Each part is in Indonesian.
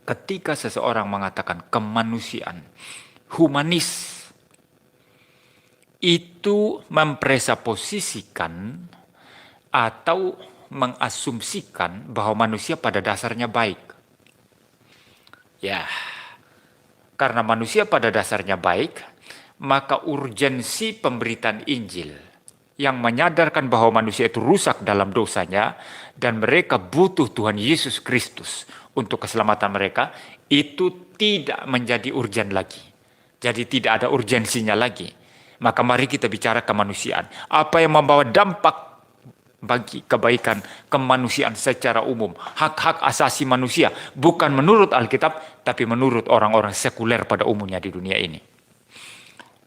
ketika seseorang mengatakan kemanusiaan, humanis, itu mempresuposisikan atau mengasumsikan bahwa manusia pada dasarnya baik. Ya, karena manusia pada dasarnya baik, maka urgensi pemberitaan Injil yang menyadarkan bahwa manusia itu rusak dalam dosanya dan mereka butuh Tuhan Yesus Kristus untuk keselamatan mereka, itu tidak menjadi urgen lagi. Jadi tidak ada urgensinya lagi. Maka mari kita bicara kemanusiaan. Apa yang membawa dampak bagi kebaikan kemanusiaan secara umum. Hak-hak asasi manusia. Bukan menurut Alkitab, tapi menurut orang-orang sekuler pada umumnya di dunia ini.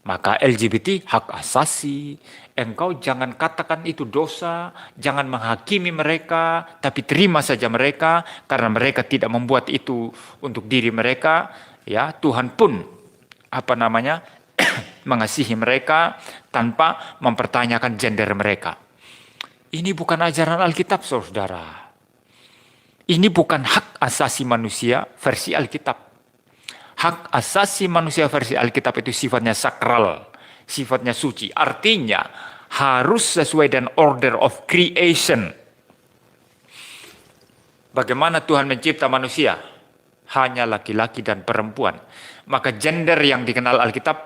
Maka LGBT hak asasi. Engkau jangan katakan itu dosa. Jangan menghakimi mereka. Tapi terima saja mereka. Karena mereka tidak membuat itu untuk diri mereka. Ya, Tuhan pun mengasihi mereka tanpa mempertanyakan gender mereka. Ini bukan ajaran Alkitab, saudara. Ini bukan hak asasi manusia versi Alkitab. Hak asasi manusia versi Alkitab itu sifatnya sakral, sifatnya suci. Artinya harus sesuai dengan order of creation. Bagaimana Tuhan mencipta manusia? Hanya laki-laki dan perempuan. Maka gender yang dikenal Alkitab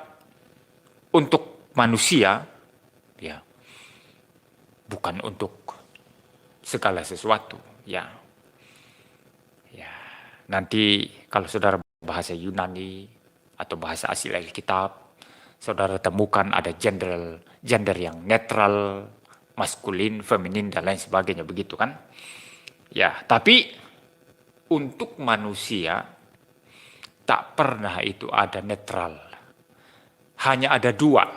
untuk manusia, ya, bukan untuk segala sesuatu, ya. Ya, nanti kalau saudara bahasa Yunani atau bahasa asli Alkitab, saudara temukan ada gender yang netral, maskulin, feminin dan lain sebagainya, begitu kan? Ya, tapi untuk manusia tak pernah itu ada netral. Hanya ada dua,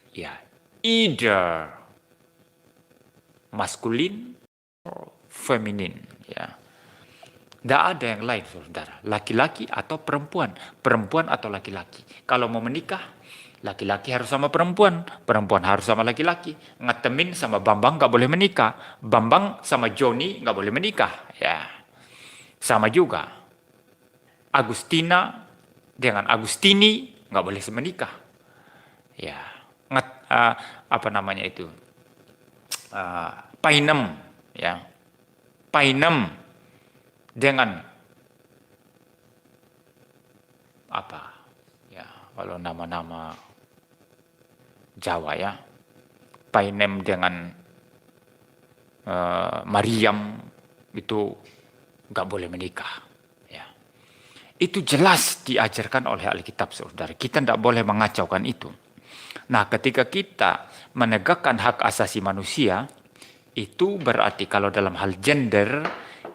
ya, either maskulin atau feminin, ya. Tidak ada yang lain, saudara. Laki-laki atau perempuan, perempuan atau laki-laki. Kalau mau menikah, laki-laki harus sama perempuan, perempuan harus sama laki-laki. Ngatemin sama Bambang nggak boleh menikah, Bambang sama Joni nggak boleh menikah, ya. Sama juga, Agustina dengan Agustini nggak boleh menikah, ya. Painem, ya. Painem dengan ya, kalau nama-nama Jawa, ya. Painem dengan Mariam itu nggak boleh menikah. Itu jelas diajarkan oleh Alkitab, saudara. Kita tidak boleh mengacaukan itu. Nah, ketika kita menegakkan hak asasi manusia, itu berarti kalau dalam hal gender,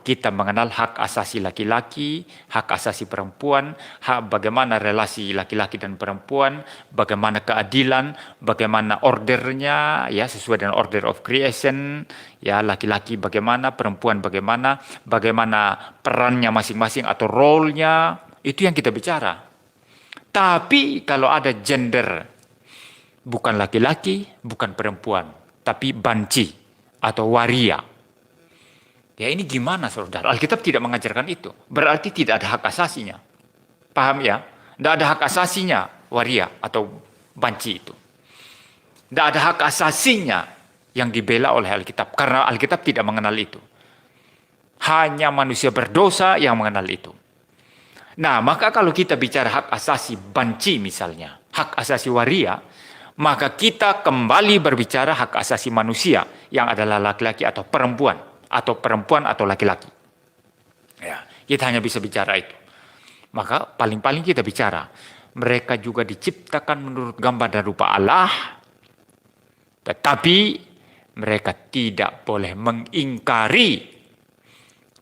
kita mengenal hak asasi laki-laki, hak asasi perempuan, hak bagaimana relasi laki-laki dan perempuan, bagaimana keadilan, bagaimana ordernya, ya, sesuai dengan order of creation, ya, laki-laki bagaimana, perempuan bagaimana, bagaimana perannya masing-masing atau role-nya, itu yang kita bicara. Tapi kalau ada gender, bukan laki-laki, bukan perempuan, tapi banci atau waria. Ya, ini gimana, saudara? Alkitab tidak mengajarkan itu. Berarti tidak ada hak asasinya. Paham, ya? Tidak ada hak asasinya waria atau banci itu. Tidak ada hak asasinya yang dibela oleh Alkitab. Karena Alkitab tidak mengenal itu. Hanya manusia berdosa yang mengenal itu. Nah, maka kalau kita bicara hak asasi banci misalnya, hak asasi waria, maka kita kembali berbicara hak asasi manusia yang adalah laki-laki atau perempuan atau laki-laki. Ya, kita hanya bisa bicara itu. Maka paling-paling kita bicara, mereka juga diciptakan menurut gambar dan rupa Allah, tetapi mereka tidak boleh mengingkari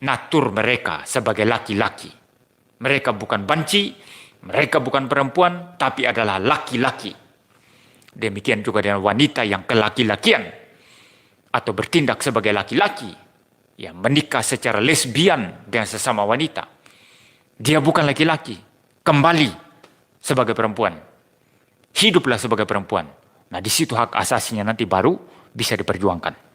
natur mereka sebagai laki-laki. Mereka bukan banci, mereka bukan perempuan, tapi adalah laki-laki. Demikian juga dengan wanita yang kelaki-lakian atau bertindak sebagai laki-laki, yang menikah secara lesbian dengan sesama wanita. Dia bukan laki-laki, kembali sebagai perempuan. Hiduplah sebagai perempuan. Nah, di situ hak asasinya nanti baru bisa diperjuangkan.